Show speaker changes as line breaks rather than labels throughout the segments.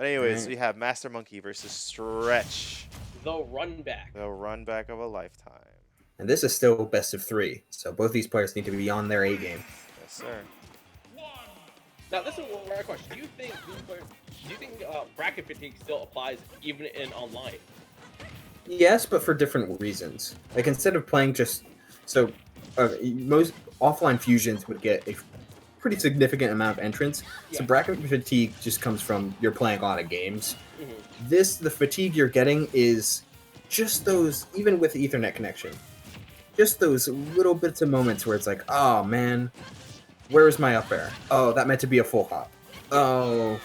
But anyways,
Right.
we have MasterMonkey versus Stretch,
The run back.
the run back of a lifetime.
And this is still best of 3, so both these players need to be on their A game.
Yes, sir.
Now, this is a rare question. Do you think bracket fatigue still applies even in online?
Yes, but for different reasons. Like, instead of playing just... So, most offline fusions would get a pretty significant amount of entrants.
Yeah.
So bracket fatigue just comes from you're playing a lot of games.
Mm-hmm.
The fatigue you're getting is just those, even with Ethernet connection, just those little bits of moments where it's like, oh man, where's my up air? Oh, that meant to be a full hop. Oh,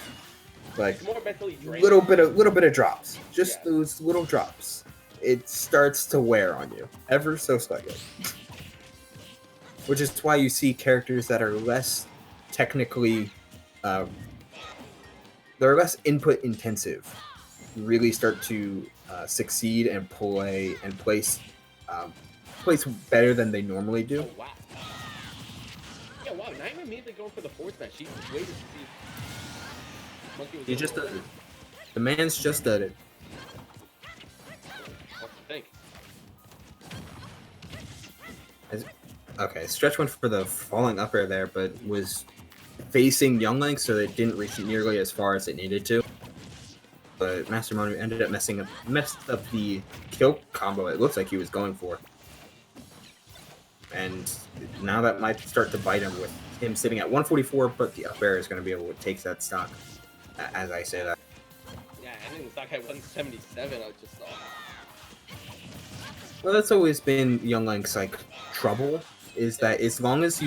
like
It's more mentally draining.
little bit of drops. Just those little drops. It starts to wear on you ever so slightly. Which is why you see characters that are less technically, they're less input intensive, really start to succeed and place better than they normally do.
Oh, wow. Yeah, wow. Not even immediately going for the fourth match. He waited to see. Monkey was
He just does it. The man's just done it.
What do you think?
Okay, Stretch went for the falling up air there, but was facing Young Link, so it didn't reach nearly as far as it needed to. But MasterMonkey ended up messed up the kill combo it looks like he was going for. And now that might start to bite him with him sitting at 144, but the up air is going to be able to take that stock, as I say that.
Yeah, I think the stock at 177. I just saw.
Well, that's always been Young Link's like trouble, is that as long as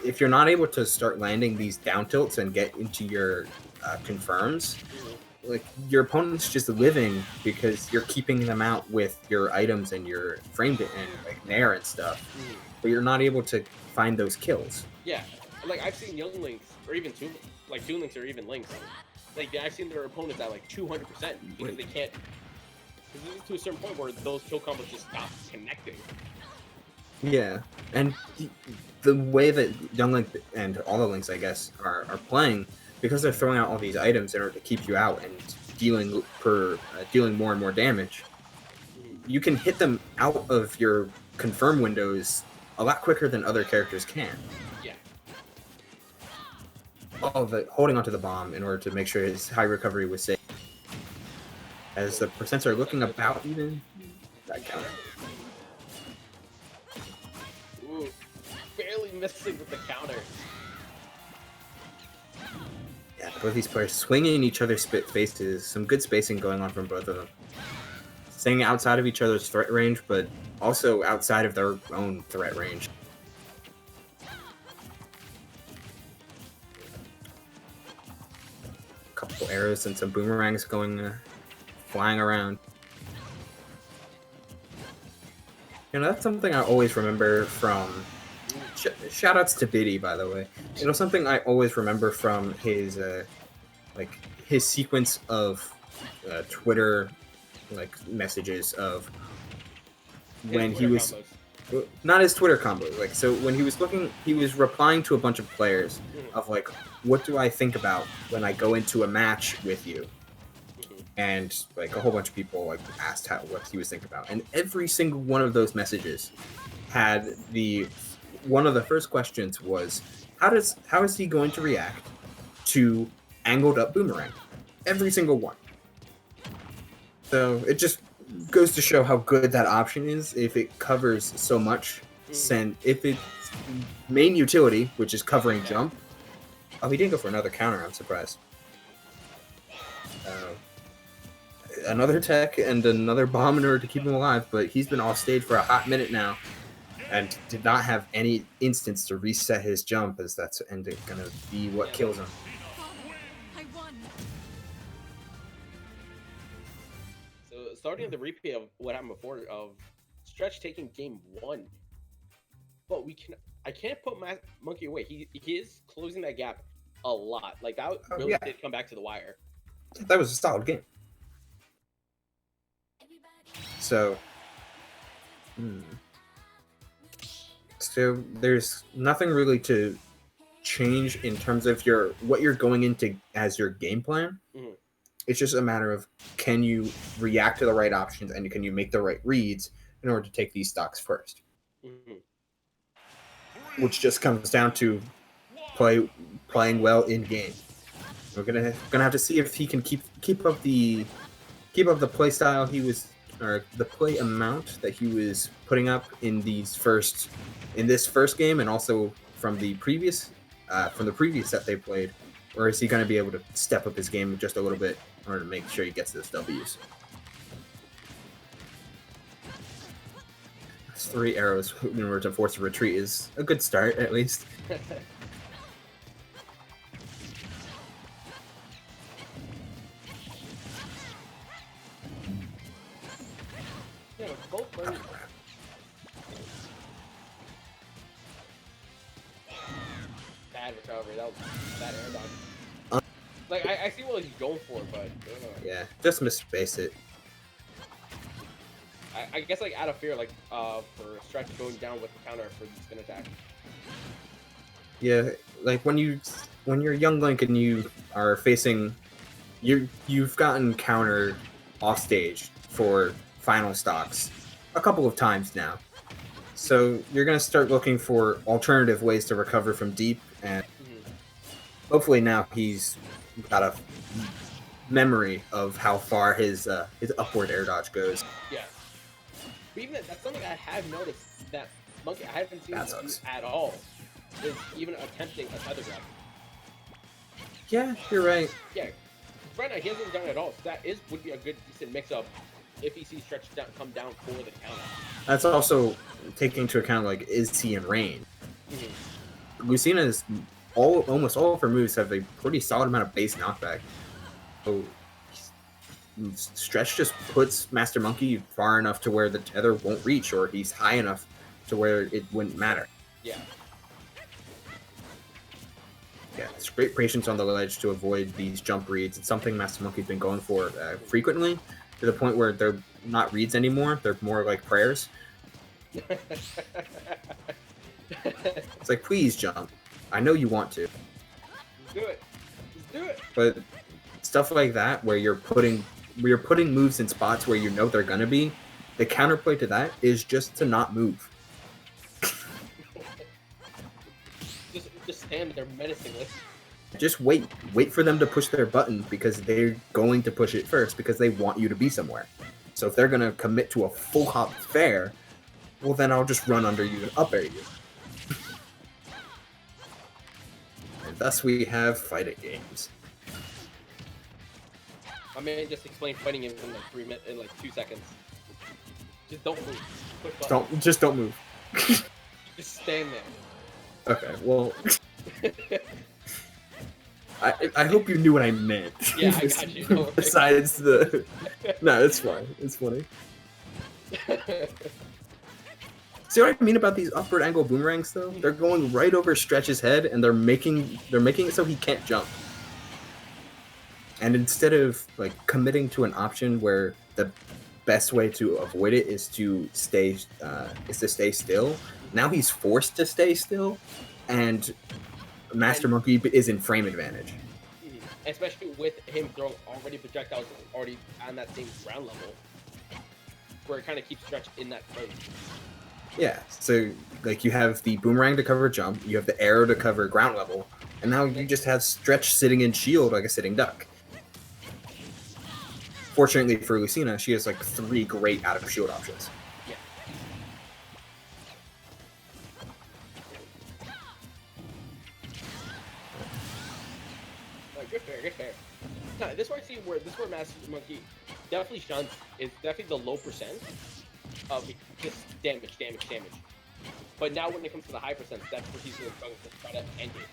if you're not able to start landing these down tilts and get into your confirms, like your opponent's just living because you're keeping them out with your items and your frame and like nair and stuff, but you're not able to find those kills.
Yeah, like I've seen Young Links or even two Links or even Links. Like I've seen their opponents at like 200% because they can't. Because this is to a certain point where those kill combos just stop connecting.
Yeah, and the way that Young Link and all the Links, I guess, are playing, because they're throwing out all these items in order to keep you out and dealing more and more damage, you can hit them out of your confirm windows a lot quicker than other characters can.
Yeah.
Holding onto the bomb in order to make sure his high recovery was safe. As the percents are looking about even, that counter.
Ooh, barely missing with the counter.
Yeah, both these players swinging in each other's faces. Some good spacing going on from both of them. Staying outside of each other's threat range, but also outside of their own threat range. A couple arrows and some boomerangs going flying around. You know, that's something I always remember from... Shoutouts to Biddy, by the way. You know, something I always remember from his sequence of Twitter messages of when he was not his Twitter combo. Like, so when he was replying to a bunch of players of like, what do I think about when I go into a match with you? And like a whole bunch of people like asked what he was thinking about, and every single one of those messages had one of the first questions was, how is he going to react to angled up boomerang? Every single one. So it just goes to show how good that option is if it covers so much. And if its main utility, which is covering jump, he didn't go for another counter. I'm surprised. Another tech and another bomb in order to keep him alive, but he's been off stage for a hot minute now and did not have any instance to reset his jump, as that's going to be what kills him.
So starting the replay of what happened before of Stretch taking game 1, but I can't put Monkey away. He is closing that gap a lot. Like that really did come back to the wire.
That was a solid game. So there's nothing really to change in terms of what you're going into as your game plan. It's just a matter of can you react to the right options and can you make the right reads in order to take these stocks first, which just comes down to playing well in game. We're gonna have to see if he can keep up the play style he was, or the play amount that he was putting up in this first game, and also from the previous set they played, or is he going to be able to step up his game just a little bit in order to make sure he gets those W's? 3 arrows in order to force a retreat is a good start, at least.
Bad recovery. That was bad air dodge. Like I see what he's going for, but
yeah, just misspaced it.
I guess like out of fear, like for Stretch going down with the counter for the spin attack.
Yeah, like when you're young Link and you are facing, you've gotten countered off stage for final stocks a couple of times now. So you're gonna start looking for alternative ways to recover from deep, and hopefully now he's got a memory of how far his upward air dodge goes.
Yeah. But even that's something I have noticed that Monkey I haven't seen him do at all. Is even attempting a tether grab.
Yeah, you're right.
Yeah. Right now he hasn't done it at all. So that would be a good decent mix up if he sees Stretch come down for the counter.
That's also taking into account, like, is he in range? Lucina's almost all of her moves have a pretty solid amount of base knockback. So Stretch just puts MasterMonkey far enough to where the tether won't reach, or he's high enough to where it wouldn't matter.
Yeah.
Yeah, it's great patience on the ledge to avoid these jump reads. It's something MasterMonkey's been going for frequently, to the point where they're not reads anymore. They're more like prayers. It's like, please jump. I know you want to.
Just do it. Just do it.
But stuff like that, where you're putting moves in spots where you know they're gonna be, the counterplay to that is just to not move.
Just stand there menacingly.
Just wait for them to push their button, because they're going to push it first because they want you to be somewhere. So if they're gonna commit to a full hop fair, well then I'll just run under you and up air you. And thus we have fighting games.
My man just explained fighting games in like 2 seconds. Just don't move. Push button.
Don't move.
Just stand there.
Okay, well, I hope you knew what I meant.
Yeah, I got you.
Besides the... No, it's fine. It's funny. See what I mean about these upward angle boomerangs, though? They're going right over Stretch's head, and they're making it so he can't jump. And instead of like committing to an option where the best way to avoid it is to stay still, now he's forced to stay still, and MasterMonkey is in frame advantage.
Especially with him throwing already projectiles already on that same ground level, where it kind of keeps Stretch in that place.
Yeah, so like you have the boomerang to cover jump, you have the arrow to cover ground level, and now you just have Stretch sitting in shield like a sitting duck. Fortunately for Lucina, she has like 3 great out of shield options.
Yeah. Good fair. No, this is where I see where MasterMonkey definitely shunts is definitely the low percent of just damage. But now when it comes to the high percent, that's where he's going to try to end it.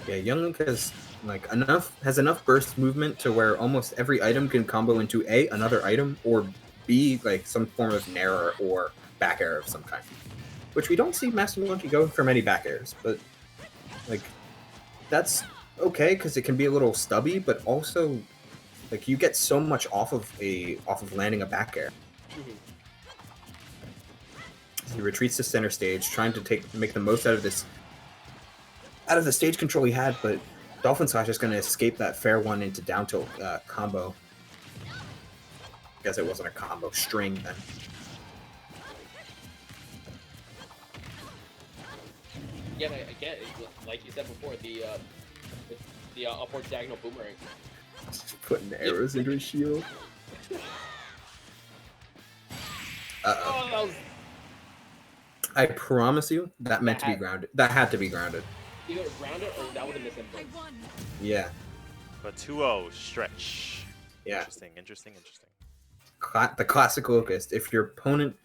Yeah, Young Link has like enough burst movement to where almost every item can combo into A, another item, or B, like some form of nair or back air of some kind. Which we don't see MasterMonkey go for many back airs, but like that's okay because it can be a little stubby, but also like you get so much off of landing a back air. He retreats to center stage, trying to make the most out of the stage control he had, but Dolphin Slash is going to escape that fair one into down tilt combo. Guess it wasn't a combo string then.
Yeah, again, like you said before, the upward diagonal boomerang.
Just putting arrows into his shield.
Oh, that was
I promise you, that meant to be grounded. That had to be grounded.
either grounded or that would have missed him.
Yeah.
But 2-0 stretch.
Yeah.
Interesting.
The classic locust. If your opponent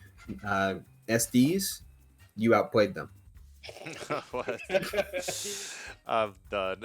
SDs, you outplayed them.
What? I'm done.